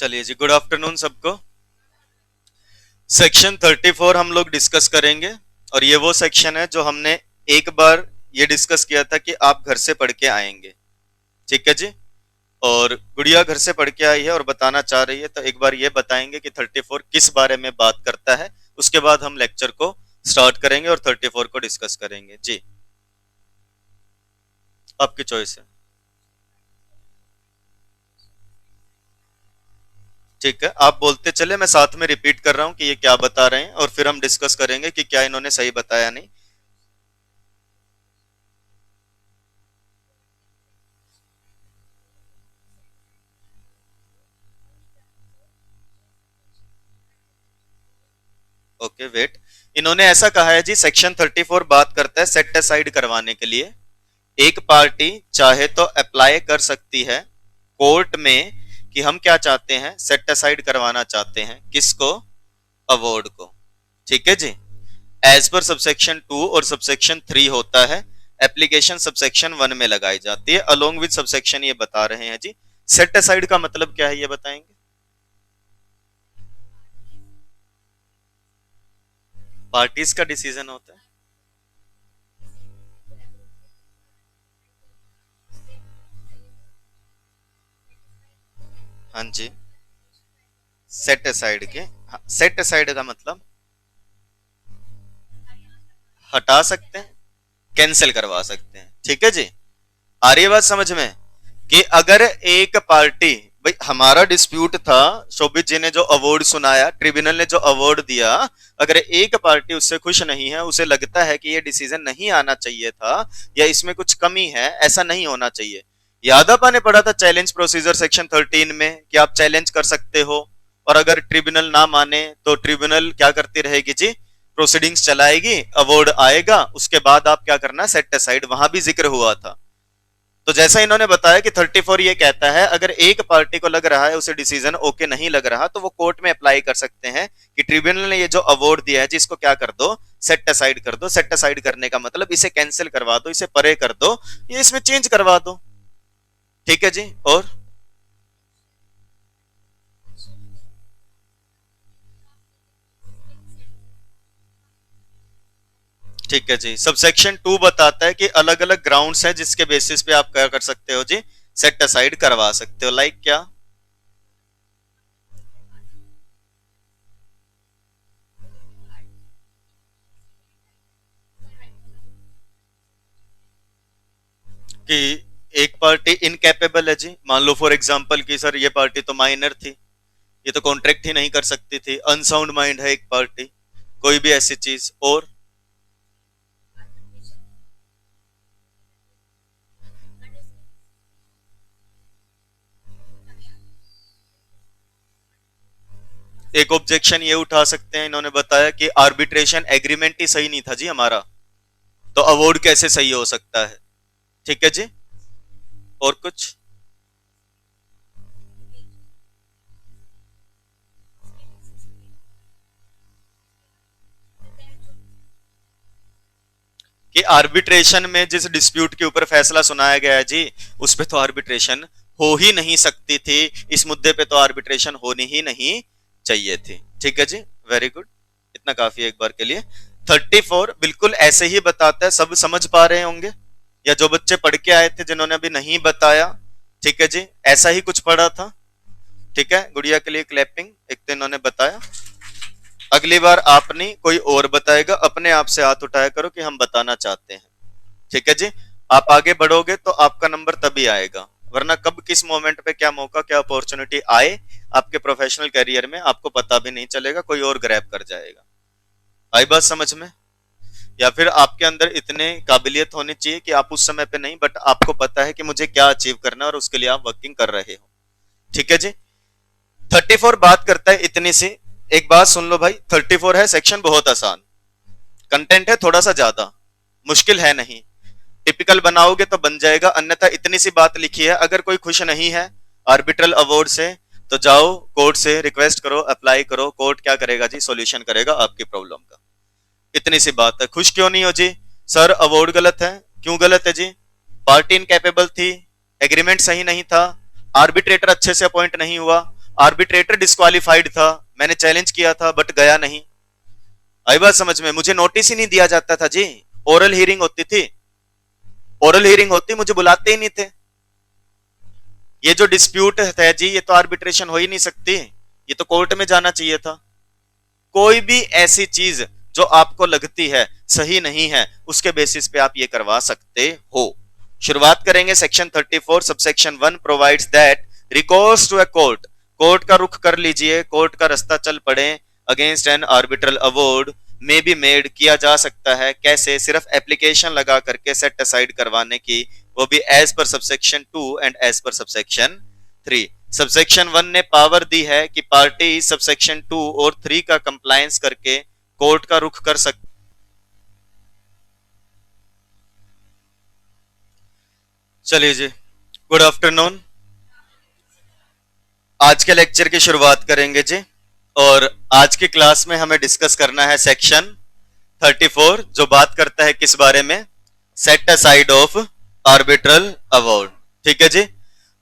चलिए जी, good afternoon सबको। Section 34 हम लोग डिस्कस करेंगे और ये वो सेक्शन है जो हमने एक बार ये डिस्कस किया था कि आप घर से पढ़ के आएंगे। ठीक है जी। और गुड़िया घर से पढ़ के आई है और बताना चाह रही है, तो एक बार ये बताएंगे कि 34 किस बारे में बात करता है। उसके बाद हम लेक्चर को स्टार्ट करेंगे और 34 को डिस्कस करेंगे जी। आपकी चॉइस है। ठीक है, आप बोलते चले, मैं साथ में रिपीट कर रहा हूं कि ये क्या बता रहे हैं और फिर हम डिस्कस करेंगे कि क्या इन्होंने सही बताया नहीं। ओके वेट, इन्होंने ऐसा कहा है जी, सेक्शन 34 बात करता है सेट असाइड करवाने के लिए। एक पार्टी चाहे तो अप्लाई कर सकती है कोर्ट में कि हम क्या चाहते हैं, सेट असाइड करवाना चाहते हैं। किसको? अवार्ड को। ठीक है जी। एज पर सबसेक्शन 2 और सबसेक्शन 3 होता है। एप्लीकेशन सबसेक्शन 1 में लगाई जाती है। अलोंग विद सबसेक्शन ये बता रहे हैं जी। सेट असाइड का मतलब क्या है ये बताएंगे। पार्टीज का डिसीजन होता है। हाँ जी, सेट असाइड के। हाँ, सेट असाइड का मतलब हटा सकते हैं, कैंसिल करवा सकते हैं। ठीक है जी। आ रही है बात समझ में कि अगर एक पार्टी, भाई हमारा डिस्प्यूट था, शोभित जी ने जो अवार्ड सुनाया, ट्रिब्यूनल ने जो अवार्ड दिया, अगर एक पार्टी उससे खुश नहीं है, उसे लगता है कि ये डिसीजन नहीं आना चाहिए था या इसमें कुछ कमी है, ऐसा नहीं होना चाहिए। यादव ने पढ़ा था चैलेंज प्रोसीजर सेक्शन 13 में कि आप चैलेंज कर सकते हो और अगर ट्रिब्यूनल ना माने तो ट्रिब्यूनल क्या करती रहेगी जी, प्रोसीडिंग्स चलाएगी, अवार्ड आएगा, उसके बाद आप क्या करना, सेट असाइड। वहां भी जिक्र हुआ था। तो जैसा इन्होंने बताया कि 34 ये कहता है अगर एक पार्टी को लग रहा है उसे डिसीजन ओके नहीं लग रहा, तो वो कोर्ट में अप्लाई कर सकते हैं कि ट्रिब्यूनल ने ये जो अवार्ड दिया है जिसको क्या कर दो, सेट असाइड कर दो। सेट असाइड करने का मतलब इसे कैंसिल करवा दो, इसे परे कर दो, ये इसमें चेंज करवा दो। ठीक है जी। और ठीक है जी, सबसेक्शन 2 बताता है कि अलग अलग ग्राउंड्स हैं जिसके बेसिस पे आप क्या कर सकते हो जी, सेट असाइड करवा सकते हो। लाइक क्या? कि एक पार्टी इनकैपेबल है जी, मान लो फॉर एग्जांपल कि सर ये पार्टी तो माइनर थी, ये तो कॉन्ट्रैक्ट ही नहीं कर सकती थी, अनसाउंड माइंड है एक पार्टी, कोई भी ऐसी चीज। और एक ऑब्जेक्शन ये उठा सकते हैं, इन्होंने बताया कि आर्बिट्रेशन एग्रीमेंट ही सही नहीं था जी हमारा, तो अवार्ड कैसे सही हो सकता है। ठीक है जी। और कुछ? कि आर्बिट्रेशन में जिस डिस्प्यूट के ऊपर फैसला सुनाया गया है जी, उस पे तो आर्बिट्रेशन हो ही नहीं सकती थी, इस मुद्दे पे तो आर्बिट्रेशन होनी ही नहीं चाहिए थी। ठीक है जी, वेरी गुड, इतना काफी है एक बार के लिए। 34 बिल्कुल ऐसे ही बताता है, सब समझ पा रहे होंगे या जो बच्चे पढ़ के आए थे जिन्होंने अभी नहीं बताया। ठीक है जी, ऐसा ही कुछ पढ़ा था। ठीक है, गुड़िया के लिए क्लैपिंग, एक तो इन्होंने बताया। अगली बार आप नहीं कोई और बताएगा, अपने आप से हाथ उठाया करो कि हम बताना चाहते हैं। ठीक है जी। आप आगे बढ़ोगे तो आपका नंबर तभी आएगा, वरना कब किस मोमेंट पे क्या मौका क्या अपॉर्चुनिटी आए आपके प्रोफेशनल करियर में आपको पता भी नहीं चलेगा, कोई और ग्रैब कर जाएगा। आई बात समझ में? या फिर आपके अंदर इतने काबिलियत होनी चाहिए कि आप उस समय पे नहीं, बट आपको पता है कि मुझे क्या अचीव करना है और उसके लिए आप वर्किंग कर रहे हो। ठीक है जी। 34 बात करता है इतनी सी, एक बात सुन लो भाई, 34 है सेक्शन बहुत आसान, कंटेंट है थोड़ा सा ज्यादा, मुश्किल है नहीं, टिपिकल बनाओगे तो बन जाएगा। अन्यथा इतनी सी बात लिखी है, अगर कोई खुश नहीं है आर्बिट्रल अवार्ड से तो जाओ कोर्ट से रिक्वेस्ट करो, अप्लाई करो, कोर्ट क्या करेगा जी, सॉल्यूशन करेगा आपकी प्रॉब्लम का। इतनी सी बात है। खुश क्यों नहीं हो जी? सर अवार्ड गलत है। क्यों गलत है जी? पार्टी इनकैपेबल थी, एग्रीमेंट सही नहीं था, आर्बिट्रेटर अच्छे से अपॉइंट नहीं हुआ, आर्बिट्रेटर डिस्क्वालिफाइड था, मैंने चैलेंज किया था बट गया नहीं। आई बात समझ में? मुझे नोटिस ही नहीं दिया जाता था जी, ओरल हियरिंग होती थी, ओरल हियरिंग होती, मुझे बुलाते ही नहीं थे। ये जो डिस्प्यूट है जी, ये तो आर्बिट्रेशन हो ही नहीं सकती, ये तो कोर्ट में जाना चाहिए था। कोई भी ऐसी चीज जो आपको लगती है सही नहीं है, उसके बेसिस पे आप ये करवा सकते हो। शुरुआत करेंगे section 34 subsection 1 provides that recourse to a court, court का रुख कर लीजिए, कोर्ट का रास्ता चल पड़े, अगेंस्ट एन आर्बिट्रल अवॉर्ड में बी मेड, किया जा सकता है। कैसे? सिर्फ एप्लीकेशन लगा करके सेट असाइड करवाने की, वो भी एज पर सबसेक्शन 2 एंड एज पर सबसेक्शन 3। सबसेक्शन 1 ने पावर दी है कि पार्टी सबसेक्शन 2 और 3 का कंप्लायंस करके कोर्ट का रुख कर सकती। चलिए जी, गुड आफ्टरनून। आज के लेक्चर की शुरुआत करेंगे जी, और आज की क्लास में हमें डिस्कस करना है सेक्शन 34, जो बात करता है किस बारे में? Set aside of arbitral award. ठीक है जी।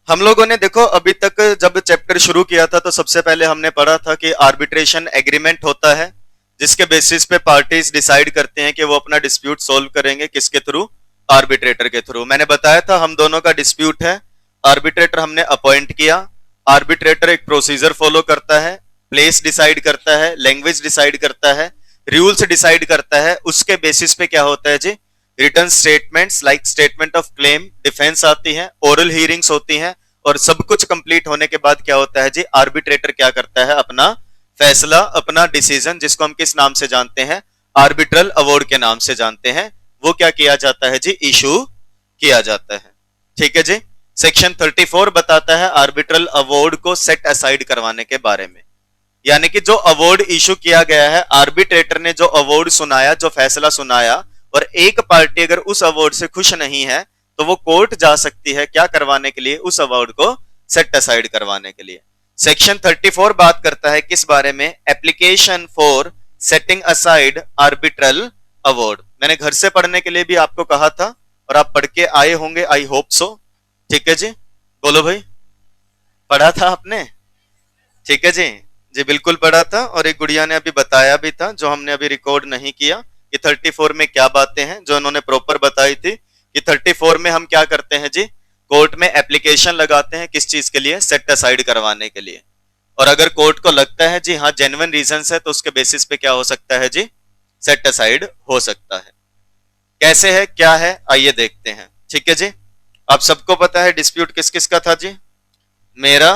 हम लोगों ने देखो अभी तक जब चैप्टर शुरू किया था तो सबसे पहले हमने पढ़ा था कि आर्बिट्रेशन एग्रीमेंट होता है, जिसके बेसिस पे पार्टीज डिसाइड करते हैं कि वो अपना डिस्प्यूट सोल्व करेंगे किसके थ्रू? आर्बिट्रेटर के थ्रू। मैंने बताया था हम दोनों का डिस्प्यूट है, आर्बिट्रेटर हमने अपॉइंट किया, आर्बिट्रेटर एक प्रोसीजर फॉलो करता है, प्लेस डिसाइड करता है, लैंग्वेज डिसाइड करता है, रूल्स डिसाइड करता है, उसके बेसिस पे क्या होता है जी? Return statements like statement of claim, defence आती है, ओरल हियरिंग्स होती हैं, और सब कुछ कंप्लीट होने के बाद क्या होता है जी? आर्बिट्रेटर क्या करता है? अपना फैसला, अपना डिसीजन, जिसको हम किस नाम से जानते हैं? आर्बिट्रल अवॉर्ड के नाम से जानते हैं, वो क्या किया जाता है जी? इशू किया जाता है। ठीक है जी। सेक्शन 34 बताता है आर्बिट्रल अवॉर्ड को सेट असाइड करवाने के बारे में, यानी कि जो अवॉर्ड इशू किया गया है, आर्बिट्रेटर ने जो अवॉर्ड सुनाया, जो फैसला सुनाया, और एक पार्टी अगर उस अवॉर्ड से खुश नहीं है तो वो कोर्ट जा सकती है क्या करवाने के लिए? उस अवॉर्ड को सेट असाइड करवाने के लिए। सेक्शन 34 बात करता है किस बारे में? Application for setting aside arbitral award. मैंने घर से पढ़ने के लिए भी आपको कहा था और आप पढ़ के आए होंगे, आई होप सो। ठीक है जी, बोलो भाई, पढ़ा था आपने? ठीक है जी, जी बिल्कुल पढ़ा था, और एक गुड़िया ने अभी बताया भी था जो हमने अभी रिकॉर्ड नहीं किया कि 34 में क्या बातें हैं, जो उन्होंने प्रॉपर बताई थी कि 34 में हम क्या करते हैं जी? कोर्ट में एप्लीकेशन लगाते हैं, किस चीज के लिए? सेट असाइड करवाने के लिए। और अगर कोर्ट को लगता है जी हाँ जेन्युइन रीजंस है, तो उसके बेसिस पे क्या हो सकता है जी? सेट असाइड हो सकता है। कैसे है, क्या है, आइए देखते हैं। ठीक है जी। आप सबको पता है डिस्प्यूट किस किस का था जी? मेरा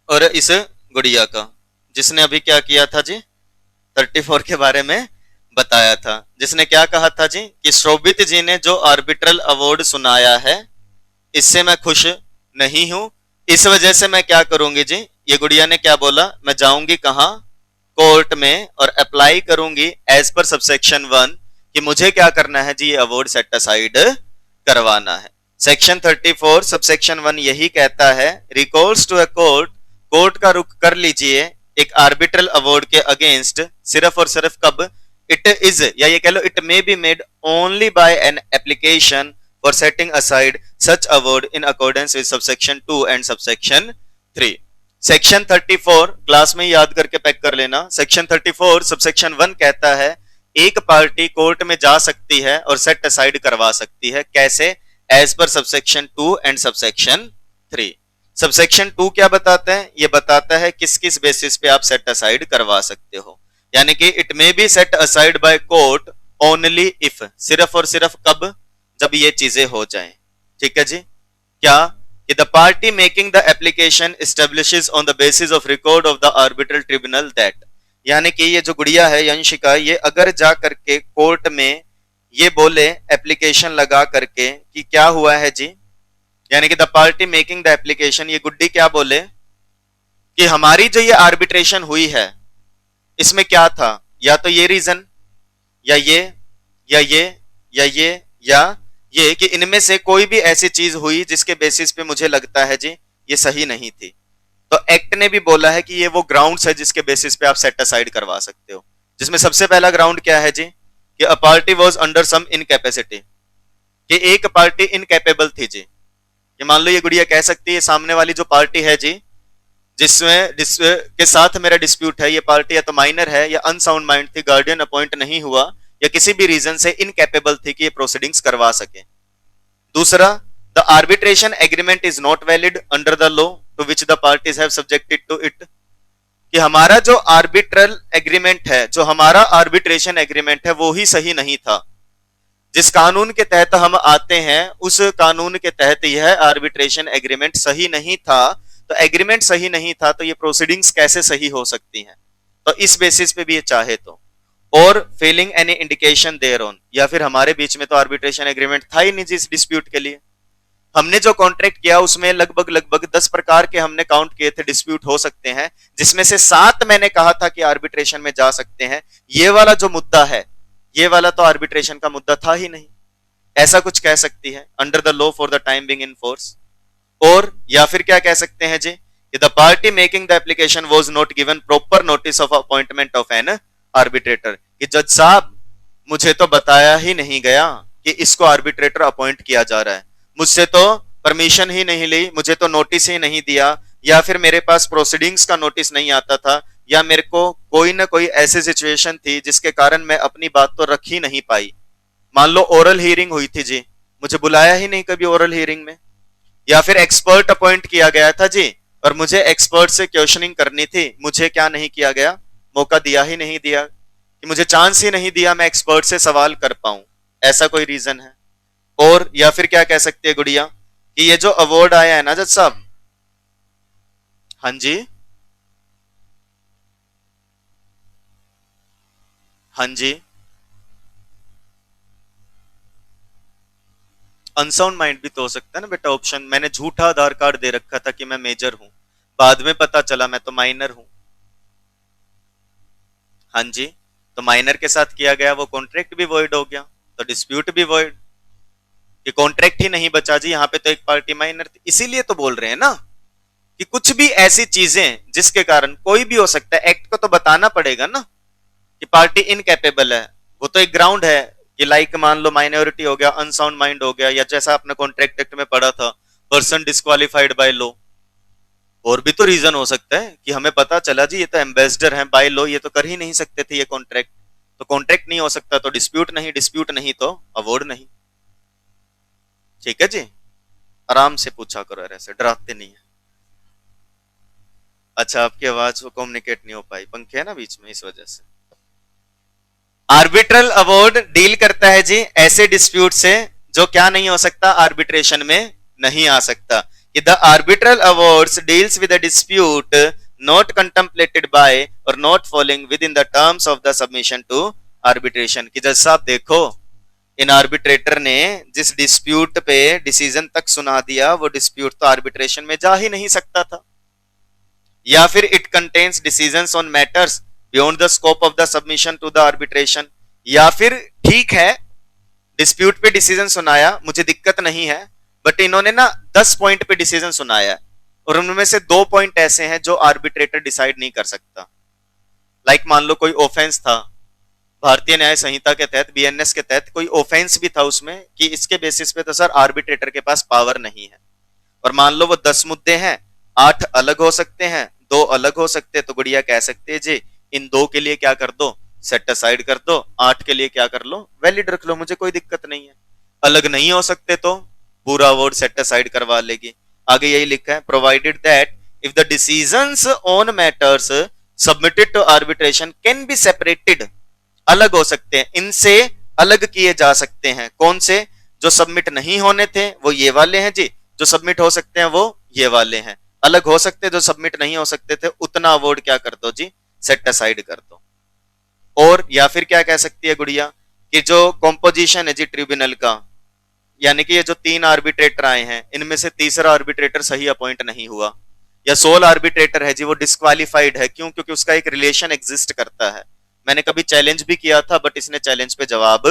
और इस गुड़िया का, जिसने अभी क्या किया था जी? 34 के बारे में बताया था। जिसने क्या कहा था जी? कि शोभित जी ने जो आर्बिट्रल अवॉर्ड सुनाया है, इससे मैं खुश नहीं हूं, इस वजह से मैं क्या करूंगी जी? ये गुड़िया ने क्या बोला? मैं जाऊंगी कहां? कोर्ट में, और अप्लाई करूंगी एज पर सबसेक्शन 1 कि मुझे क्या करना है जी? ये अवॉर्ड सेट असाइड करवाना है। सेक्शन 34 सबसेक्शन 1 यही कहता है, रिकॉर्स टू अ कोर्ट, कोर्ट का रुख कर लीजिए एक आर्बिट्रल अवॉर्ड के अगेंस्ट, सिर्फ और सिर्फ कब? इट इज, या ये कह लो it may be made only by an application for setting aside such award in accordance with subsection 2 and subsection 3। Section 34 class में याद करके पैक कर लेना। सेक्शन 34 सबसेक्शन 1 कहता है एक पार्टी कोर्ट में जा सकती है और सेट असाइड करवा सकती है। कैसे? एज पर सबसेक्शन 2 एंड सबसेक्शन 3। सबसेक्शन 2 क्या बताता है? ये बताता है किस किस बेसिस पे आप सेट असाइड करवा सकते हो, यानी कि it may B set aside by court only if, सिर्फ और सिर्फ कब? जब ये चीजें हो जाएं। ठीक है जी। क्या? कि the party making the application establishes on the basis of record of the arbitral tribunal that, यानी कि ये जो गुड़िया है यंशिका, ये अगर जा करके कोर्ट में ये बोले एप्लीकेशन लगा करके कि क्या हुआ है जी, यानी कि the party making the application, ये गुड्डी क्या बोले कि हमारी जो ये आर्बिट्रेशन हुई है इसमें क्या था? या तो ये रीजन, या ये, या ये, या ये, या ये, कि इनमें से कोई भी ऐसी चीज हुई जिसके बेसिस पे मुझे लगता है जी ये सही नहीं थी। तो एक्ट ने भी बोला है कि ये वो ग्राउंड्स है जिसके बेसिस पे आप सेट असाइड करवा सकते हो, जिसमें सबसे पहला ग्राउंड क्या है जी? कि a party was under some incapacity, कि एक पार्टी इनकैपेबल थी जी। ये मान लो ये गुड़िया कह सकती है सामने वाली जो पार्टी है जी, के साथ मेरा डिस्प्यूट है, ये पार्टी या तो माइनर है या अनसाउंड माइंड थी, गार्डियन अपॉइंट नहीं हुआ या किसी भी रीजन से इनकैपेबल थी कि ये प्रोसीडिंग्स करवा सके। दूसरा, the arbitration agreement is not valid under the law to which the parties have subjected to it, कि हमारा जो आर्बिट्रल एग्रीमेंट है, जो हमारा आर्बिट्रेशन एग्रीमेंट है, वो ही सही नहीं था। जिस कानून के तहत हम आते हैं उस कानून के तहत यह आर्बिट्रेशन एग्रीमेंट सही नहीं था, तो एग्रीमेंट सही नहीं था तो ये प्रोसीडिंग्स कैसे सही हो सकती हैं? तो इस बेसिस पे भी ये चाहे तो, और failing any indication thereon, या फिर हमारे बीच में तो आर्बिट्रेशन एग्रीमेंट था ही नहीं जिस डिस्प्यूट के लिए। हमने जो कॉन्ट्रैक्ट किया उसमें लगभग 10 प्रकार के हमने काउंट किए थे डिस्प्यूट हो सकते हैं, जिसमें से 7 मैंने कहा था कि आर्बिट्रेशन में जा सकते हैं। ये वाला जो मुद्दा है, ये वाला तो आर्बिट्रेशन का मुद्दा था ही नहीं। ऐसा कुछ कह सकती है, under the law for the time being in force. और या फिर क्या कह सकते हैं जी, कि the party making the application was not given proper notice of appointment of N arbitrator, कि जज साहब मुझे तो बताया ही नहीं गया कि इसको आर्बिट्रेटर अपॉइंट किया जा रहा है, मुझसे तो परमिशन ही नहीं ली, मुझे तो नोटिस ही नहीं दिया, या फिर मेरे पास प्रोसीडिंग्स का नोटिस नहीं आता था, या मेरे को कोई ना कोई ऐसी सिचुएशन थी जिसके कारण मैं अपनी बात तो रख ही नहीं पाई। मान लो ओरल हियरिंग हुई थी जी, मुझे बुलाया ही नहीं कभी ओरल हियरिंग में, या फिर एक्सपर्ट अपॉइंट किया गया था जी और मुझे एक्सपर्ट से क्वेश्चनिंग करनी थी, मुझे क्या नहीं किया गया, मौका दिया ही नहीं दिया, कि मुझे चांस ही नहीं दिया मैं एक्सपर्ट से सवाल कर पाऊं। ऐसा कोई रीजन है? और या फिर क्या कह सकती है गुड़िया, कि ये जो अवार्ड आया है ना जज साहब, हाँ जी, हाँ जी, अनसाउंड माइंड भी तो हो सकता है ना बेटा ऑप्शन। मैंने झूठा आधार कार्ड दे रखा था कि मैं मेजर हूं, बाद में पता चला मैं तो माइनर हूं। हाँ जी, तो माइनर के साथ किया गया वो कॉन्ट्रैक्ट भी वॉइड हो गया, तो डिस्प्यूट भी वॉइड, ये कॉन्ट्रैक्ट ही नहीं बचा जी, यहाँ पे तो एक पार्टी माइनर थी। इसीलिए तो बोल रहे हैं ना कि कुछ भी ऐसी चीजें जिसके कारण कोई भी हो सकता है, एक्ट को तो बताना पड़ेगा ना कि पार्टी इनकैपेबल है, वो तो एक ग्राउंड है कि लाइक मान लो माइनॉरिटी हो गया, अनसाउंड माइंड हो गया, या जैसा आपने कॉन्ट्रैक्ट एक्ट में पढ़ा था पर्सन डिस्क्वालिफाइड बाय लॉ। और भी तो रीजन हो सकता है कि हमें पता चला जी ये तो एम्बेसडर हैं बाय लॉ, ये तो कर ही नहीं सकते थे ये कॉन्ट्रैक्ट, तो कॉन्ट्रैक्ट नहीं हो सकता तो डिस्प्यूट नहीं, डिस्प्यूट नहीं तो अवॉर्ड नहीं। ठीक है जी, आराम से पूछा करो यार, ऐसे डराते नहीं है। अच्छा, आपकी आवाज वो कम्युनिकेट नहीं हो पाई, पंखे है ना बीच में इस वजह से। आर्बिट्रल अवार्ड डील करता है जी ऐसे डिस्प्यूट से जो क्या नहीं हो सकता, आर्बिट्रेशन में नहीं आ सकता। कि the arbitral awards deals with a dispute not contemplated by or not following within the terms of the submission to arbitration. कि जज साहब देखो, इन आर्बिट्रेटर ने जिस डिस्प्यूट पे डिसीजन तक सुना दिया, वो डिस्प्यूट तो आर्बिट्रेशन में जा ही नहीं सकता था। या फिर it contains decisions on matters beyond the scope of the submission to the arbitration. या फिर ठीक है डिस्प्यूट पे डिसीजन सुनाया, मुझे दिक्कत नहीं है, बट इन्होंने ना 10 पॉइंट पे डिसीजन सुनाया है और उनमें से 2 पॉइंट ऐसे हैं जो आर्बिट्रेटर डिसाइड नहीं कर सकता। लाइक मान लो कोई ऑफेंस था, भारतीय न्याय संहिता के तहत, बीएनएस के तहत कोई ऑफेंस भी था उसमें, कि इसके बेसिस पे तो सर आर्बिट्रेटर के पास पावर नहीं है। और मान लो वो 10 मुद्दे हैं, 8 अलग हो सकते हैं, 2 अलग हो सकते हैं, तो गुड़िया कह सकते हैं जी इन 2 के लिए क्या कर दो, सेट असाइड कर दो, 8 के लिए क्या कर लो, वैलिड रख लो, मुझे कोई दिक्कत नहीं है। अलग नहीं हो सकते तो पूरा अवार्ड सेट असाइड करवा लेगी। आगे यही लिखा है, provided that if the decisions on matters submitted to arbitration can be separated, अलग हो सकते हैं, इनसे अलग किए जा सकते हैं। कौन से? जो सबमिट नहीं होने थे वो ये वाले हैं जी, जो सबमिट हो सकते हैं वो ये वाले हैं। अलग हो सकते, जो सबमिट नहीं हो सकते थे उतना अवार्ड क्या कर दो जी, सेट असाइड कर दो। और या फिर क्या कह सकती है गुड़िया, कि जो कॉम्पोजिशन है जी ट्रिब्यूनल का, यानी कि ये जो 3 आर्बिट्रेटर आए हैं इनमें से तीसरा आर्बिट्रेटर सही अपॉइंट नहीं हुआ, या सोल आर्बिट्रेटर है जी वो डिस्क्वालिफाइड है, क्यों? क्योंकि उसका एक रिलेशन एग्जिस्ट करता है। मैंने कभी चैलेंज भी किया था बट इसने चैलेंज पे जवाब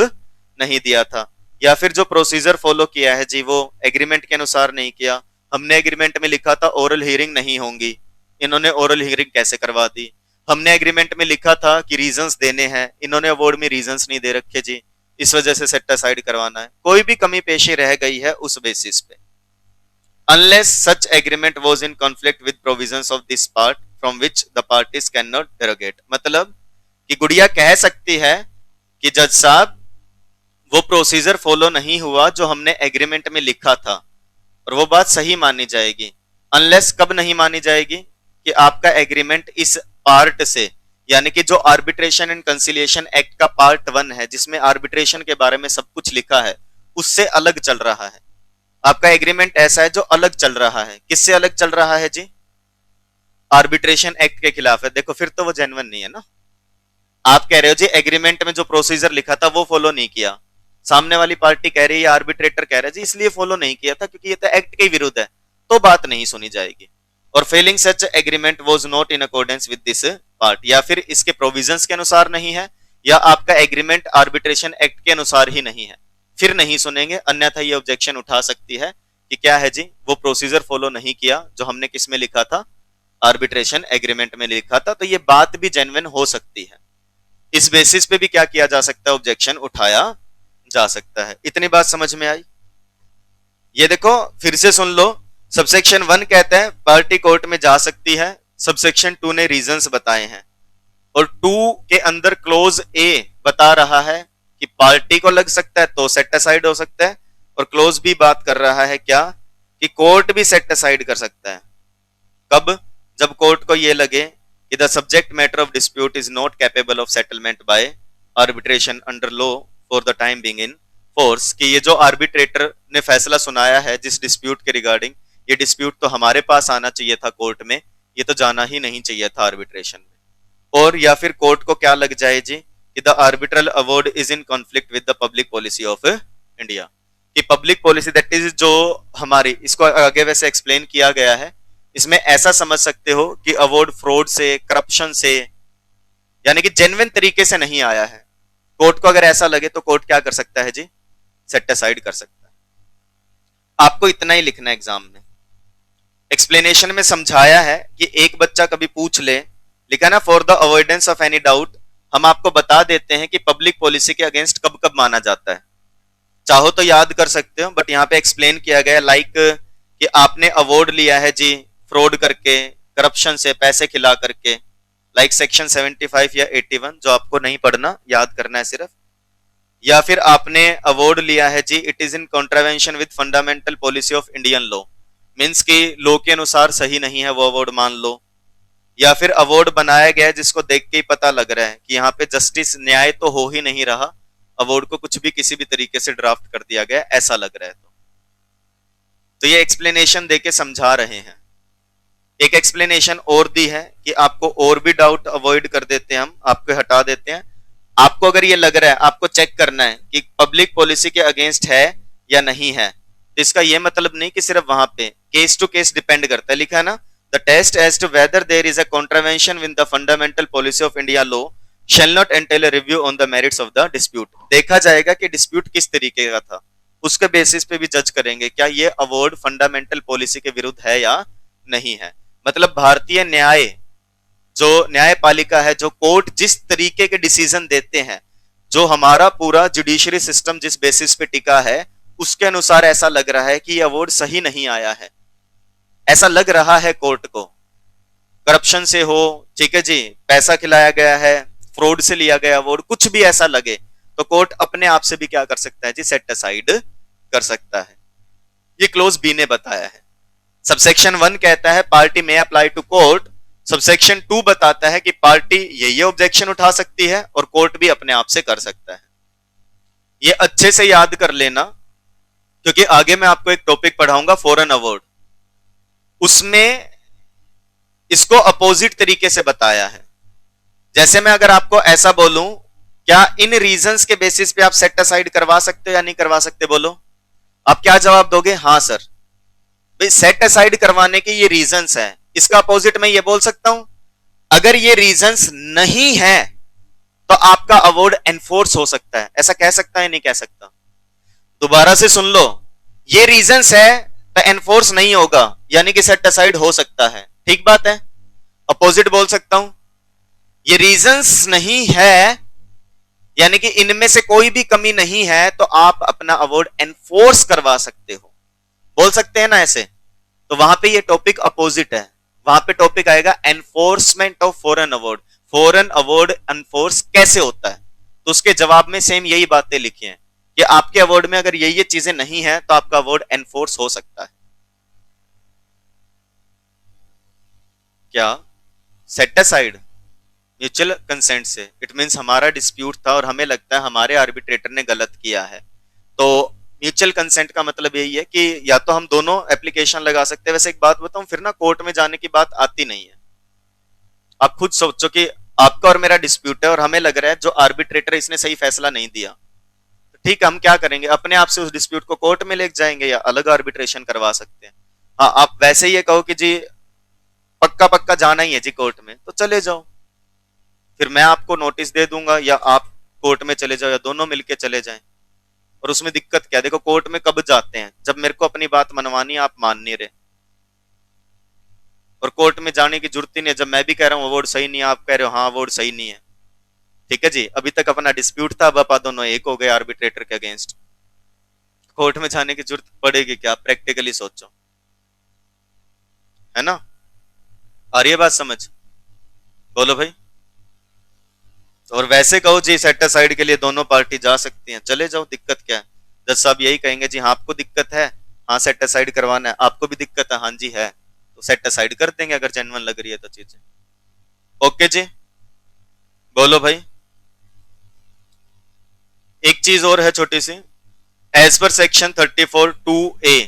नहीं दिया था। या फिर जो प्रोसीजर फॉलो किया है जी वो एग्रीमेंट के अनुसार नहीं किया। हमने एग्रीमेंट में लिखा था ओरल हियरिंग नहीं होंगी, इन्होंने ओरल हियरिंग कैसे करवा दी। हमने एग्रीमेंट में लिखा था कि रीजंस देने हैं, इन्होंने अवार्ड में रीजंस नहीं दे रखे जी, इस वजह से सेट असाइड करवाना है। कोई भी कमी पेशी रह गई है उस बेसिस पे। unless such agreement was in conflict with provisions of this part from which the parties cannot derogate। मतलब कि गुड़िया कह सकती है कि जज साहब वो प्रोसीजर फॉलो नहीं हुआ जो हमने एग्रीमेंट में लिखा था, और वो बात सही मानी जाएगी। अनलेस कब नहीं मानी जाएगी कि आपका एग्रीमेंट इस पार्ट से, यानी कि जो आर्बिट्रेशन एंड कंसिलिएशन एक्ट का पार्ट 1 है जिसमें आर्बिट्रेशन के बारे में सब कुछ लिखा है, उससे अलग चल रहा है। आपका एग्रीमेंट ऐसा है जो अलग चल रहा है। किससे अलग चल रहा है जी? आर्बिट्रेशन एक्ट के खिलाफ है। देखो फिर तो वो जेन्युइन नहीं है ना। आप कह रहे हो जी एग्रीमेंट में जो प्रोसीजर लिखा था वो फॉलो नहीं किया, सामने वाली पार्टी कह रही है, आर्बिट्रेटर कह रहा है जी इसलिए फॉलो नहीं किया था क्योंकि ये तो एक्ट के विरुद्ध है, तो बात नहीं सुनी जाएगी। और failing such agreement was not in accordance with this part, या फिर इसके प्रोविजंस के अनुसार नहीं है, या आपका एग्रीमेंट आर्बिट्रेशन एक्ट के अनुसार ही नहीं है, फिर नहीं सुनेंगे। अन्यथा ये ऑब्जेक्शन उठा सकती है कि क्या है जी, वो प्रोसीजर फॉलो नहीं किया जो हमने किस में लिखा था, आर्बिट्रेशन एग्रीमेंट में लिखा था। तो ये बात भी जेन्युइन हो सकती है। इस बेसिस पे भी क्या किया जा सकता है, ऑब्जेक्शन उठाया जा सकता है। इतनी बात समझ में आई? ये देखो फिर से सुन लो। सबसेक्शन 1 कहता है पार्टी कोर्ट में जा सकती है, सबसेक्शन 2 ने रीजंस बताए हैं, और 2 के अंदर क्लोज ए बता रहा है कि पार्टी को लग सकता है तो सेट असाइड हो सकता है, और क्लोज भी बात कर रहा है क्या, कि कोर्ट भी सेट असाइड कर सकता है। कब? जब कोर्ट को यह लगे कि the subject matter of dispute is not capable of settlement by arbitration under law for the time being in force, कि ये जो आर्बिट्रेटर ने फैसला सुनाया है जिस डिस्प्यूट के रिगार्डिंग, ये डिस्प्यूट तो हमारे पास आना चाहिए था कोर्ट में, ये तो जाना ही नहीं चाहिए था आर्बिट्रेशन में। और या फिर कोर्ट को क्या लग जाए जी कि the arbitral award is in conflict with the public policy of India, कि पब्लिक पॉलिसी दैट इज जो हमारी, इसको आगे वैसे एक्सप्लेन किया गया है, इसमें ऐसा समझ सकते हो कि अवॉर्ड फ्रॉड से, करप्शन से, यानी कि जेन्युइन तरीके से नहीं आया है। कोर्ट को अगर ऐसा लगे तो कोर्ट क्या कर सकता है जी, सेट असाइड कर सकता है। आपको इतना ही लिखना है एग्जाम में। एक्सप्लेनेशन में समझाया है कि एक बच्चा कभी पूछ ले, लिखा ना for the avoidance of any doubt, हम आपको बता देते हैं कि पब्लिक पॉलिसी के अगेंस्ट कब कब माना जाता है। चाहो तो याद कर सकते हो, बट यहां पे एक्सप्लेन किया गया लाइक कि आपने अवार्ड लिया है जी फ्रॉड करके, करप्शन से, पैसे खिला करके, लाइक सेक्शन 75 या 81, जो आपको नहीं पढ़ना, याद करना है सिर्फ। या फिर आपने अवार्ड लिया है जी it is in contravention with fundamental policy of Indian law, means कि लॉ के अनुसार सही नहीं है वो अवार्ड, मान लो। या फिर अवार्ड बनाया गया है जिसको देख के ही पता लग रहा है कि यहाँ पे जस्टिस, न्याय तो हो ही नहीं रहा, अवार्ड को कुछ भी किसी भी तरीके से ड्राफ्ट कर दिया गया, ऐसा लग रहा है। तो ये एक्सप्लेनेशन देके समझा रहे हैं। एक एक्सप्लेनेशन और दी है कि आपको और भी डाउट अवॉइड कर देते हैं, हम आपको हटा देते हैं। आपको अगर ये लग रहा है, आपको चेक करना है कि पब्लिक पॉलिसी के अगेंस्ट है या नहीं है, तो इसका ये मतलब नहीं कि सिर्फ वहां पे, केस टू केस डिपेंड करता है। लिखा है ना, the test as to whether there is a contravention with the fundamental policy of India law shall not entail a review on the merits of the dispute. देखा जाएगा कि dispute किस तरीके का था, उसके बेसिस पे भी जज करेंगे क्या ये अवार्ड फंडामेंटल पॉलिसी के विरुद्ध है या नहीं है। मतलब भारतीय न्याय, जो न्यायपालिका है, जो कोर्ट जिस तरीके के डिसीजन देते हैं, जो हमारा पूरा जुडिशरी सिस्टम जिस बेसिस पे टिका है, उसके अनुसार ऐसा लग रहा है कि ये अवार्ड सही नहीं आया है। ऐसा लग रहा है कोर्ट को, करप्शन से हो, ठीक है जी, पैसा खिलाया गया है, फ्रॉड से लिया गया अवार्ड, कुछ भी ऐसा लगे तो कोर्ट अपने आप से भी क्या कर सकता है जी, सेट असाइड कर सकता है। ये क्लोज बी ने बताया है। सबसेक्शन 1 कहता है पार्टी में अप्लाई टू कोर्ट, सबसेक्शन 2 बताता है कि पार्टी ये ऑब्जेक्शन उठा सकती है और कोर्ट भी अपने आप से कर सकता है। ये अच्छे से याद कर लेना, क्योंकि आगे मैं आपको एक टॉपिक पढ़ाऊंगा फॉरेन अवार्ड, उसमें इसको अपोजिट तरीके से बताया है। जैसे मैं अगर आपको ऐसा बोलूं, क्या इन रीजंस के बेसिस पे आप सेट असाइड करवा सकते हो या नहीं करवा सकते, बोलो। आप क्या जवाब दोगे? हाँ सर। भाई सेट असाइड करवाने के ये रीजंस है, इसका अपोजिट मैं ये बोल सकता हूं, अगर ये रीजंस नहीं है तो आपका अवार्ड एनफोर्स हो सकता है। ऐसा कह सकता है, नहीं कह सकता? दोबारा से सुन लो, ये रीजंस है तो एनफोर्स नहीं होगा, यानी कि सेट असाइड हो सकता है। ठीक बात है। अपोजिट बोल सकता हूं, ये रीजंस नहीं है, यानी कि इनमें से कोई भी कमी नहीं है, तो आप अपना अवार्ड एनफोर्स करवा सकते हो। बोल सकते हैं ना ऐसे? तो वहां पे ये टॉपिक अपोजिट है, वहां पे टॉपिक आएगा enforcement of foreign award, foreign award enforce कैसे होता है। तो उसके जवाब में सेम यही बातें लिखी हैं कि आपके अवार्ड में अगर ये चीजें नहीं है तो आपका अवार्ड एनफोर्स हो सकता है। क्या सेट असाइड म्यूचुअल कंसेंट से, इट मींस हमारा डिस्प्यूट था और हमें लगता है हमारे आर्बिट्रेटर ने गलत किया है, तो म्यूचुअल कंसेंट का मतलब यही है कि या तो हम दोनों एप्लीकेशन लगा सकते हैं। वैसे एक बात बताऊं, फिर ना कोर्ट में जाने की बात आती नहीं है। आप खुद सोचो कि आपका और मेरा डिस्प्यूट है और हमें लग रहा है जो आर्बिट्रेटर इसने सही फैसला नहीं दिया, तो ठीक है, हम क्या करेंगे, अपने आप से उस डिस्प्यूट को कोर्ट में ले जाएंगे या अलग आर्बिट्रेशन करवा सकते हैं। हाँ, आप वैसे ही ये कहो कि जी पक्का पक्का जाना ही है जी कोर्ट में, तो चले जाओ, फिर मैं आपको नोटिस दे दूंगा या आप कोर्ट में चले जाओ या दोनों मिलके चले जाएं। और उसमें दिक्कत क्या, देखो कोर्ट में कब जाते हैं, जब मेरे को अपनी बात मनवानी है, आप मान नहीं रहे, और कोर्ट में जाने की जरूरत ही नहीं है जब मैं भी कह रहा हूं अवार्ड सही नहीं है, आप कह रहे हो हाँ अवार्ड सही नहीं है। ठीक है जी, अभी तक अपना डिस्प्यूट था, अब आप दोनों एक हो गए आर्बिट्रेटर के अगेंस्ट, कोर्ट में जाने की जरूरत पड़ेगी क्या, प्रैक्टिकली सोचो, है ना। आ रही है बात समझ, बोलो भाई। और वैसे कहो जी सेट असाइड के लिए दोनों पार्टी जा सकती हैं, चले जाओ, दिक्कत क्या है। जज साहब यही कहेंगे जी हाँ आपको दिक्कत है, हाँ सेट असाइड करवाना है, आपको भी दिक्कत है, हाँ जी है, तो सेट असाइड कर देंगे अगर जेन्युइन लग रही है तो चीजें। ओके जी, बोलो भाई। एक चीज और है छोटी सी, as per section 34(2)(a)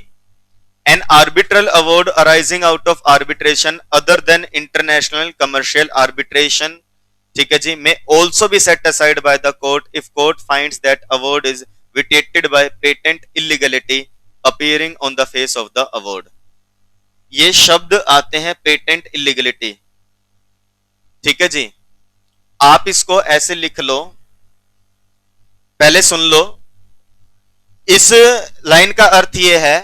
an arbitral award arising out of arbitration other than international commercial arbitration, ठीक है जी, may also be set aside by the court if court finds that award is vitiated by patent illegality appearing on the face of the award। ये शब्द आते हैं patent illegality, ठीक है जी, आप इसको ऐसे लिख लो, पहले सुन लो। इस लाइन का अर्थ यह है,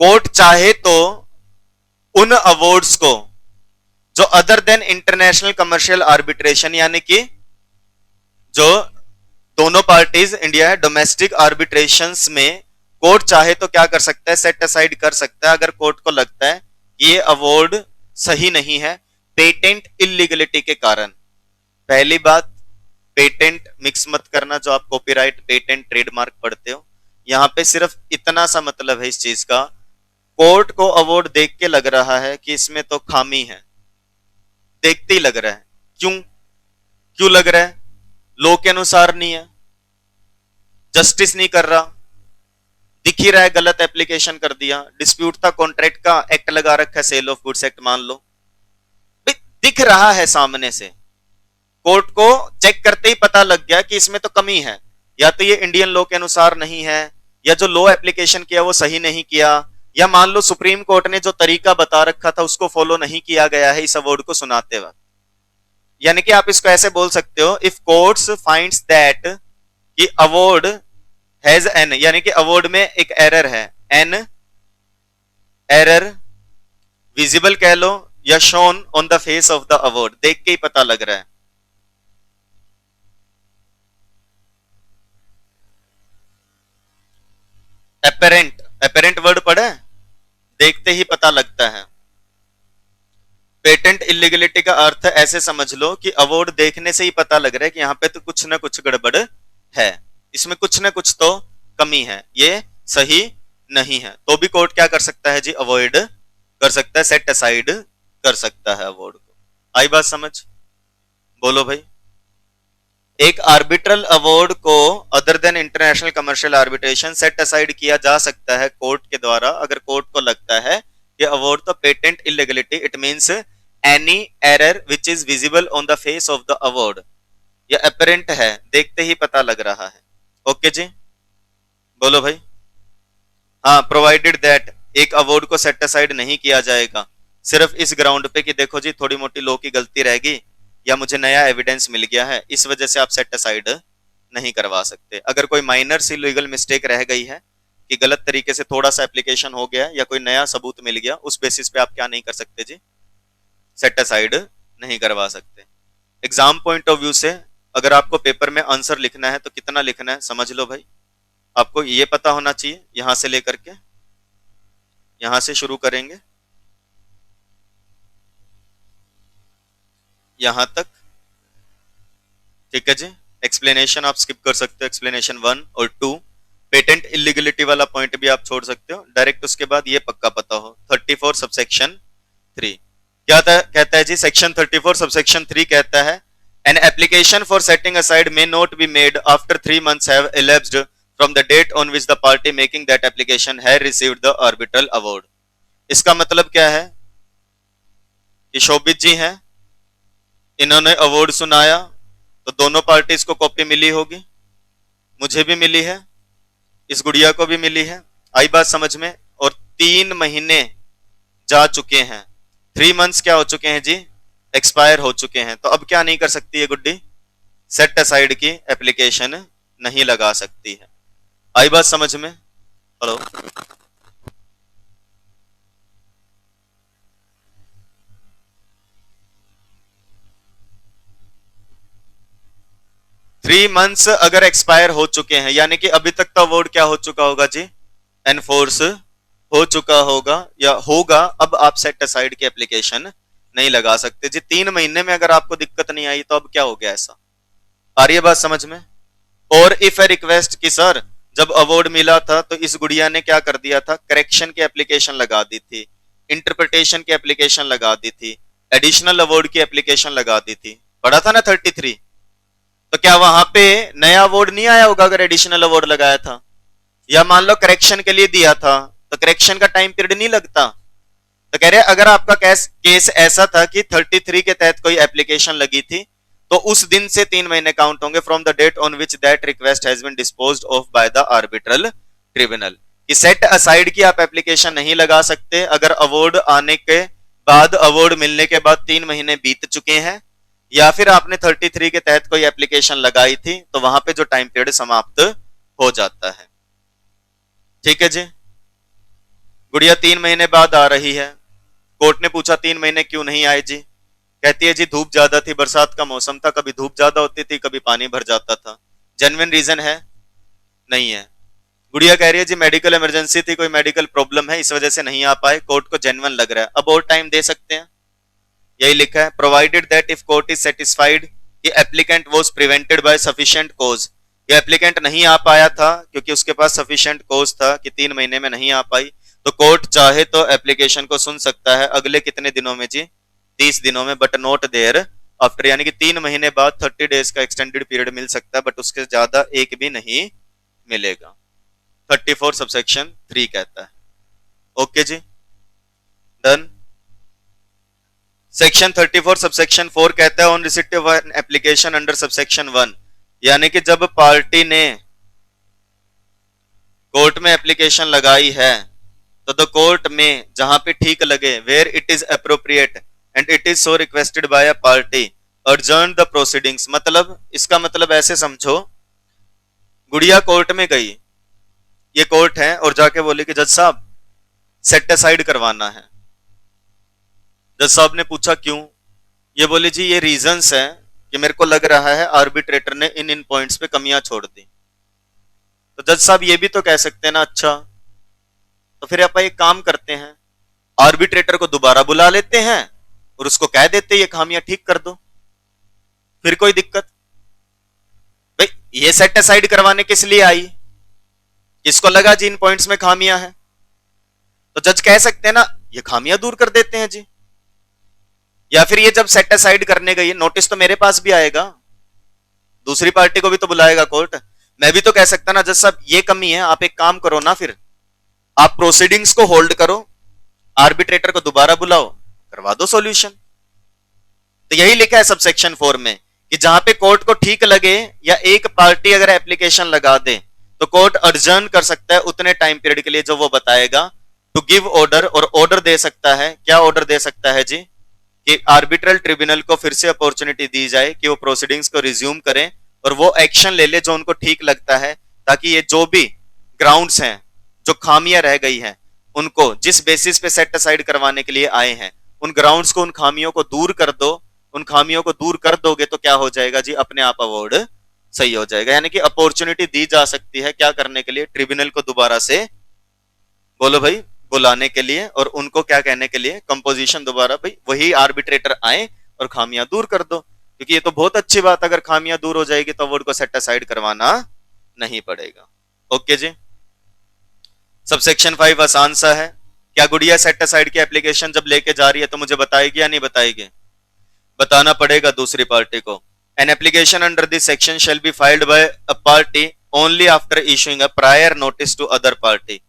कोर्ट चाहे तो उन अवार्ड्स को जो other than international commercial arbitration, यानी कि जो दोनों पार्टीज इंडिया है डोमेस्टिक आर्बिट्रेशंस में, कोर्ट चाहे तो क्या कर सकता है, सेट असाइड कर सकता है अगर कोर्ट को लगता है ये अवार्ड सही नहीं है पेटेंट इलीगलिटी के कारण। पहली बात, पेटेंट मिक्स मत करना, जो आप कॉपीराइट पेटेंट ट्रेडमार्क पढ़ते हो, यहां पे सिर्फ इतना सा मतलब है इस चीज का, कोर्ट को अवार्ड देख के लग रहा है कि इसमें तो खामी है, देखते ही लग रहा है। क्यों क्यों लग रहा है, लॉ के अनुसार नहीं है, जस्टिस नहीं कर रहा, दिख ही रहा है गलत एप्लीकेशन कर दिया, डिस्प्यूट था कॉन्ट्रैक्ट का, एक्ट लगा रखा है सेल ऑफ गुड्स एक्ट मान लो, दिख रहा है सामने से, कोर्ट को चेक करते ही पता लग गया कि इसमें तो कमी है, या तो ये इंडियन लॉ के अनुसार नहीं है, या जो लॉ एप्लीकेशन किया वो सही नहीं किया, या मान लो सुप्रीम कोर्ट ने जो तरीका बता रखा था उसको फॉलो नहीं किया गया है इस अवार्ड को सुनाते वक्त। यानी कि आप इसको ऐसे बोल सकते हो, इफ कोर्ट्स फाइंड्स दैट कि अवार्ड हैज एन, यानी कि अवार्ड में एक एरर है, एन एरर विजिबल कह लो या shown on the face of the award, देख के ही पता लग रहा है। एपेरेंट, एपेरेंट वर्ड पढ़े, देखते ही पता लगता है। पेटेंट इलीगलिटी का अर्थ ऐसे समझ लो कि अवार्ड देखने से ही पता लग रहा है कि यहां पे तो कुछ ना कुछ गड़बड़ है, इसमें कुछ ना कुछ तो कमी है, ये सही नहीं है, तो भी कोर्ट क्या कर सकता है जी, अवॉइड कर सकता है, सेट असाइड कर सकता है अवार्ड को। आई बात समझ, बोलो भाई। एक आर्बिट्रल अवार्ड को other than international commercial arbitration set aside किया जा सकता है कोर्ट के द्वारा अगर कोर्ट को लगता है कि अवार्ड तो patent illegality, it means any error which is visible on the face of the award, या अपरेंट है, देखते ही पता लग रहा है। ओके जी, बोलो भाई। हाँ, प्रोवाइडेड दैट, एक अवार्ड को सेट असाइड नहीं किया जाएगा सिर्फ इस ग्राउंड पे कि देखो जी थोड़ी मोटी लॉ की गलती रहेगी या मुझे नया एविडेंस मिल गया है, इस वजह से आप सेट असाइड नहीं करवा सकते। अगर कोई माइनर सी लीगल मिस्टेक रह गई है कि गलत तरीके से थोड़ा सा एप्लीकेशन हो गया या कोई नया सबूत मिल गया, उस बेसिस पे आप क्या नहीं कर सकते जी, सेट असाइड नहीं करवा सकते। एग्जाम पॉइंट ऑफ व्यू से अगर आपको पेपर में आंसर लिखना है तो कितना लिखना है समझ लो भाई, आपको ये पता होना चाहिए, यहां से लेकर के यहां से शुरू करेंगे यहां तक, ठीक है जी। एक्सप्लेनेशन आप स्किप कर सकते हो, एक्सप्लेनेशन 1 और 2। पेटेंट इलीगलिटी वाला पॉइंट भी आप छोड़ सकते हो डायरेक्ट, उसके बाद ये पक्का पता हो। 34 सबसेक्शन 3 क्या कहता है जी? सेक्शन 34 सबसेक्शन 3 कहता है an application for setting aside may not be made after 3 months have elapsed from the date on which the party making that application has received the arbitral award. इसका मतलब क्या है कि शोभित जी हैं, इन्होंने अवार्ड सुनाया तो दोनों पार्टीज को कॉपी मिली होगी, मुझे भी मिली है, इस गुड़िया को भी मिली है। आई बात समझ में? और 3 महीने जा चुके हैं, 3 months क्या हो चुके हैं जी? एक्सपायर हो चुके हैं। तो अब क्या नहीं कर सकती है गुड्डी? सेट असाइड की एप्लीकेशन नहीं लगा सकती है। आई बात समझ में? हेलो, 3 months अगर एक्सपायर हो चुके हैं, यानी कि अभी तक तो अवार्ड क्या हो चुका होगा जी? एनफोर्स हो चुका होगा या होगा। अब आप सेट असाइड की एप्लीकेशन नहीं लगा सकते जी। 3 महीने में अगर आपको दिक्कत नहीं आई तो अब क्या हो गया ऐसा? आ रही है बात समझ में? और इफ ए रिक्वेस्ट की सर, जब अवार्ड मिला था तो इस गुड़िया ने क्या कर दिया था? करेक्शन की एप्लीकेशन लगा दी थी, इंटरप्रिटेशन की एप्लीकेशन लगा दी थी, एडिशनल अवार्ड की एप्लीकेशन लगा दी थी। पढ़ा था ना 33। तो क्या वहां पे नया अवार्ड नहीं आया होगा अगर एडिशनल अवार्ड लगाया था? या मान लो करेक्शन के लिए दिया था तो करेक्शन का टाइम पीरियड नहीं लगता। तो कह रहे अगर आपका केस ऐसा था कि 33 के तहत कोई एप्लीकेशन लगी थी तो उस दिन से 3 महीने काउंट होंगे from the date on which that request has been disposed of by the arbitral tribunal. कि सेट असाइड की आप एप्लीकेशन नहीं लगा सकते अगर अवार्ड आने के बाद, अवार्ड मिलने के बाद 3 महीने बीत चुके हैं, या फिर आपने 33 के तहत कोई एप्लीकेशन लगाई थी तो वहां पे जो टाइम पीरियड समाप्त हो जाता है। ठीक है जी। गुड़िया 3 महीने बाद आ रही है। कोर्ट ने पूछा 3 महीने क्यों नहीं आए जी? कहती है जी धूप ज्यादा थी, बरसात का मौसम था, कभी धूप ज्यादा होती थी, कभी पानी भर जाता था। जेन्युइन रीजन है? नहीं है। गुड़िया कह रही है जी मेडिकल इमरजेंसी थी, कोई मेडिकल प्रॉब्लम है, इस वजह से नहीं आ पाए। कोर्ट को जेन्युइन लग रहा है, अब और टाइम दे सकते हैं। यही लिखा है, provided that if court is satisfied कि applicant was prevented by sufficient cause. ये एप्लीकेंट नहीं आ पाया था क्योंकि उसके पास सफिशिएंट कॉज था कि 3 महीने में नहीं आ पाई, तो कोर्ट चाहे तो एप्लीकेशन को सुन सकता है अगले कितने दिनों में जी? 30 दिनों में, बट नॉट देयर आफ्टर। यानी कि 3 महीने बाद 30 डेज का एक्सटेंडेड पीरियड मिल सकता है, बट उसके ज्यादा एक भी नहीं मिलेगा। 34 सबसेक्शन 3 कहता है। ओके जी, डन। सेक्शन 34 सबसेक्शन 4 कहता है on receipt of N application under subsection 1, यानी कि जब पार्टी ने कोर्ट में एप्लीकेशन लगाई है तो द कोर्ट में जहां पे ठीक लगे, where it is appropriate and it is so requested by a party, adjourn the proceedings. मतलब इसका मतलब ऐसे समझो, गुड़िया कोर्ट में गई, ये कोर्ट है, और जाके बोली कि जज साहब सेट असाइड करवाना है। जज साहब ने पूछा क्यों? ये बोले जी ये रीजंस है कि मेरे को लग रहा है आर्बिट्रेटर ने इन इन पॉइंट्स पे कमियां छोड़ दी। तो जज साहब ये भी तो कह सकते हैं ना, अच्छा तो फिर आप एक काम करते हैं, आर्बिट्रेटर को दोबारा बुला लेते हैं और उसको कह देते ये खामियां ठीक कर दो, फिर कोई दिक्कत। भाई ये सेट असाइड करवाने किस लिए आई? इसको लगा जी इन पॉइंट्स में खामियां हैं, तो जज कह सकते हैं ना ये खामियां दूर कर देते हैं जी। या फिर ये जब सेट असाइड करने गई, नोटिस तो मेरे पास भी आएगा, दूसरी पार्टी को भी तो बुलाएगा कोर्ट। मैं भी तो कह सकता ना जज साहब ये कमी है, आप एक काम करो ना, फिर आप प्रोसीडिंग्स को होल्ड करो, आर्बिट्रेटर को दोबारा बुलाओ, करवा दो सॉल्यूशन। तो यही लिखा है सबसेक्शन 4 में कि जहां पे कोर्ट को ठीक लगे या एक पार्टी अगर एप्लीकेशन लगा दे तो कोर्ट अर्जर्न कर सकता है उतने टाइम पीरियड के लिए जो वो बताएगा, टू गिव ऑर्डर, और ऑर्डर दे सकता है। क्या ऑर्डर दे सकता है जी? कि आर्बिट्रल ट्रिब्यूनल को फिर से अपॉर्चुनिटी दी जाए कि वो प्रोसीडिंग्स को रिज्यूम करें और वो एक्शन ले ले जो उनको ठीक लगता है, ताकि ये जो भी ग्राउंड्स हैं, जो खामियां रह गई हैं, उनको जिस बेसिस पे सेट असाइड करवाने के लिए आए हैं, उन ग्राउंड्स को, उन खामियों को दूर कर दो। उन खामियों को दूर कर दोगे तो क्या हो जाएगा जी? अपने आप अवार्ड सही हो जाएगा। यानी कि अपॉर्चुनिटी दी जा सकती है क्या करने के लिए? ट्रिब्यूनल को दोबारा से, बोलो भाई, बुलाने के लिए, और उनको क्या कहने के लिए? कंपोजिशन दोबारा, भाई वही आर्बिट्रेटर आए और खामियां दूर कर दो, क्योंकि ये तो बहुत अच्छी बात, अगर खामियां दूर हो जाएगी तो अवार्ड को सेट असाइड करवाना नहीं पड़ेगा। ओके जी। सबसेक्शन 5 आसान सा है। क्या गुड़िया सेट असाइड की एप्लीकेशन जब लेके जा रही है तो मुझे बताएगी या नहीं बताएगी? बताना पड़ेगा दूसरी पार्टी को। An application under this section shall be filed by a party only after issuing a prior notice to other party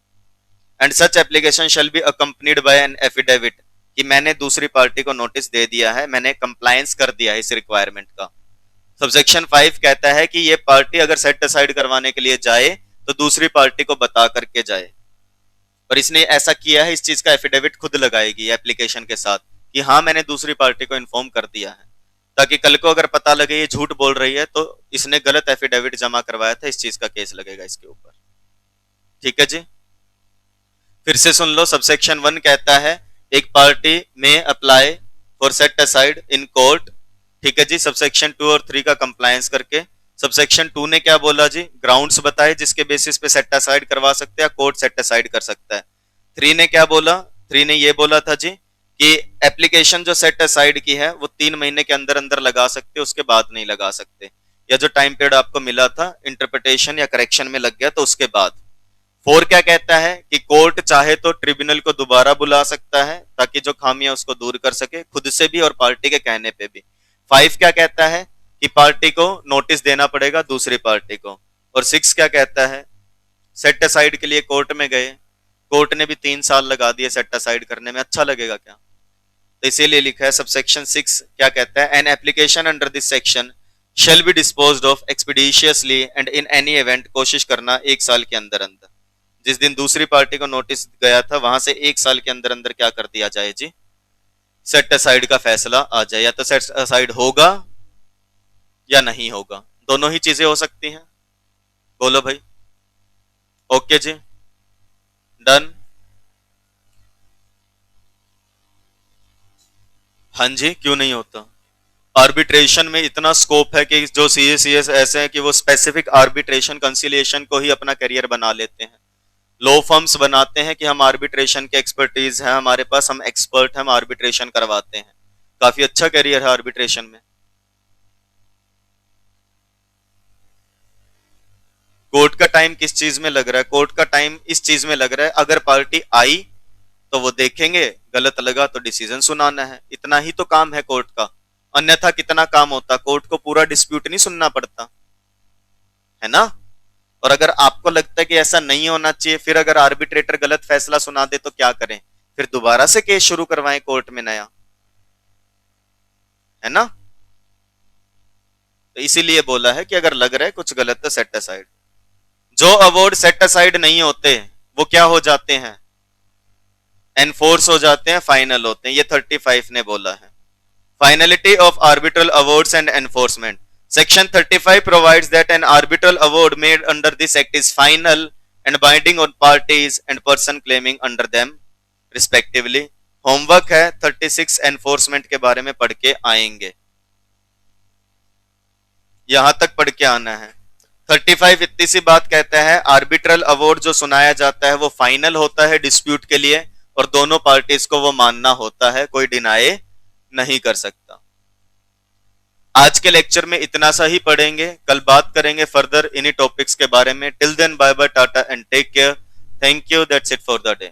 and such application shall be accompanied by an affidavit, कि मैंने दूसरी पार्टी को notice दे दिया है, मैंने compliance कर दिया है इस रिक्वायरमेंट का। सबसेक्शन 5 कहता है कि ये पार्टी अगर सेट असाइड करवाने के लिए जाए तो दूसरी पार्टी को बता करके जाए, और इसने ऐसा किया है, इस चीज का एफिडेविट खुद लगाएगी एप्लीकेशन के साथ कि हाँ मैंने दूसरी पार्टी को इन्फॉर्म कर दिया है, ताकि कल को अगर पता लगे ये झूठ बोल रही है तो इसने गलत एफिडेविट जमा करवाया था, इस चीज का केस लगेगा इसके ऊपर। ठीक है जी। फिर से सुन लो, सबसेक्शन 1 कहता है एक पार्टी में apply for set aside in court. ठीक है जी। सबसेक्शन 2 और 3 का कंप्लायंस करके। सबसेक्शन 2 ने क्या बोला जी? ग्राउंड्स बताए जिसके बेसिस पे सेट असाइड करवा सकते हैं, कोर्ट सेट असाइड कर सकता है। 3 ने क्या बोला? 3 ने ये बोला था जी कि एप्लीकेशन जो सेट असाइड की है वो 3 महीने के अंदर अंदर लगा सकते, उसके बाद नहीं लगा सकते, या जो टाइम पीरियड आपको मिला था इंटरप्रिटेशन या करेक्शन में लग गया तो उसके बाद। 4 क्या कहता है कि कोर्ट चाहे तो ट्रिब्यूनल को दोबारा बुला सकता है ताकि जो खामियां उसको दूर कर सके, खुद से भी और पार्टी के कहने पे भी। 5 क्या कहता है कि पार्टी को नोटिस देना पड़ेगा दूसरी पार्टी को। और 6 क्या कहता है? सेट असाइड के लिए कोर्ट में गए, कोर्ट ने भी 3 साल लगा दिए सेट असाइड करने में, अच्छा लगेगा क्या? तो इसीलिए लिखा है सबसेक्शन 6 क्या कहता है? An application under this section shall be disposed of expeditiously and in any event, कोशिश करना 1 साल के अंदर अंदर, जिस दिन दूसरी पार्टी को नोटिस गया था वहां से 1 साल के अंदर अंदर क्या कर दिया जाए जी? सेट असाइड का फैसला आ जाए। या तो सेट असाइड होगा या नहीं होगा, दोनों ही चीजें हो सकती हैं। बोलो भाई। ओके जी, डन। हाँ जी, क्यों नहीं होता? आर्बिट्रेशन में इतना स्कोप है कि जो सीएस ऐसे हैं कि वो स्पेसिफिक आर्बिट्रेशन कंसिलिएशन को ही अपना करियर बना लेते हैं, लॉ फर्म्स बनाते हैं कि हम आर्बिट्रेशन के एक्सपर्टीज हैं हमारे पास, हम एक्सपर्ट, हम आर्बिट्रेशन करवाते हैं। काफी अच्छा करियर है आर्बिट्रेशन में। कोर्ट का टाइम किस चीज में लग रहा है? कोर्ट का टाइम इस चीज में लग रहा है, अगर पार्टी आई तो वो देखेंगे, गलत लगा तो डिसीजन सुनाना है, इतना ही तो काम है कोर्ट का। अन्यथा कितना काम होता? कोर्ट को पूरा डिस्प्यूट नहीं सुनना पड़ता है ना। और अगर आपको लगता है कि ऐसा नहीं होना चाहिए, फिर अगर आर्बिट्रेटर गलत फैसला सुना दे तो क्या करें? फिर दोबारा से केस शुरू करवाएं कोर्ट में नया, है ना। तो इसीलिए बोला है कि अगर लग रहा है कुछ गलत तो सेट असाइड। जो अवार्ड सेट असाइड नहीं होते वो क्या हो जाते हैं? एनफोर्स हो जाते हैं, फाइनल होते हैं। ये 35 ने बोला है। Finality of arbitral awards and enforcement. Section 35 provides that an arbitral award made under this act is final and binding on parties and person claiming under them respectively. Homework है 36 एनफोर्समेंट के बारे में पढ़ के आएंगे, यहां तक पढ़ के आना है। 35 इतनी सी बात कहता है, आर्बिट्रल अवार्ड जो सुनाया जाता है वो फाइनल होता है डिस्प्यूट के लिए, और दोनों पार्टीज को वो मानना होता है, कोई डिनाई नहीं कर सकता। आज के लेक्चर में इतना सा ही पढ़ेंगे, कल बात करेंगे फर्दर इन्हीं टॉपिक्स के बारे में। Till then bye bye, tata and take care. Thank you, that's it for the day.